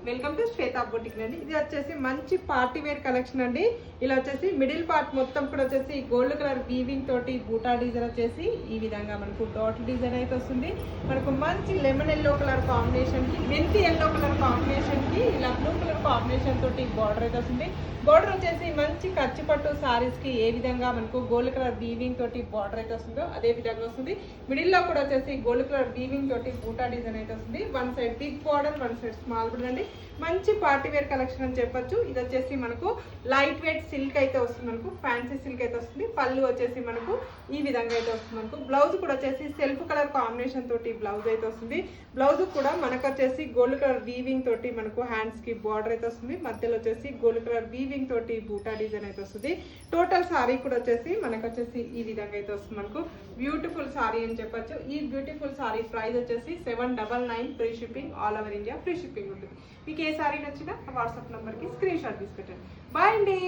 Welcome to Shweta boutique అండి. ఇది వచ్చేసి మంచి పార్టీ వేర్ కలెక్షన్ అండి. ఇలా వచ్చేసి మిడిల్ పార్ట్ మొత్తం కూడా వచ్చేసి గోల్డ్ కలర్ వీవింగ్ తోటి బూటా డిజైన్ వచ్చేసి ఈ విధంగా మనకు డాట్ డిజైన్ అయితే వస్తుంది. మనకు మంచి లెమన్ ఎల్లో కలర్ కాంబినేషన్ కి మెంతి ఎల్లో కలర్ కాంబినేషన్ కి ఇలా బ్లూ కలర్ కాంబినేషన్ తోటి బార్డర్ అయితే వస్తుంది. బార్డర్ వచ్చేసి మంచి ఖర్చు పట్టు సారీస్ కి ఏ విధంగా మనకు గోల్డ్ కలర్ వీవింగ్ తోటి బార్డర్ అయితే వస్తుందో అదే విధంగా వస్తుంది. మిడిల్ లో కూడా వచ్చేసి గోల్డ్ కలర్ వీవింగ్ తోటి బూటా డిజైన్ అయితే వస్తుంది. One side big border, one side small border అండి. మంచి పార్టీ వేర్ కలెక్షన్ అని చెప్పొచ్చు. ఇది వచ్చేసి మనకు లైట్ వెయిట్ సిల్క్ అయితే వస్తుంది, మనకు ఫ్యాన్సీ సిల్క్ అయితే వస్తుంది. పళ్ళు వచ్చేసి మనకు ఈ విధంగా అయితే వస్తుంది. మనకు బ్లౌజ్ కూడా వచ్చేసి సెల్ఫ్ కలర్ కాంబినేషన్ తోటి బ్లౌజ్ అయితే వస్తుంది. బ్లౌజ్ కూడా మనకు వచ్చేసి గోల్డ్ కలర్ వీవింగ్ తోటి మనకు హ్యాండ్స్ కి బార్డర్ అయితే వస్తుంది. మధ్యలో వచ్చేసి గోల్డ్ కలర్ వీవింగ్ తోటి బూటా డిజైన్ అయితే వస్తుంది. టోటల్ సారీ కూడా వచ్చేసి మనకు వచ్చేసి ఈ విధంగా అయితే వస్తుంది. మనకు బ్యూటిఫుల్ సారీ అని చెప్పొచ్చు. ఈ బ్యూటిఫుల్ సారీ ప్రైస్ వచ్చేసి 799 free shipping, all over India free shipping ఉంటుంది. మీకు ఏ సారీ నచ్చినా వాట్సాప్ నంబర్కి స్క్రీన్ షాట్ తీసుకెట్టండి. బాయ్ అండి.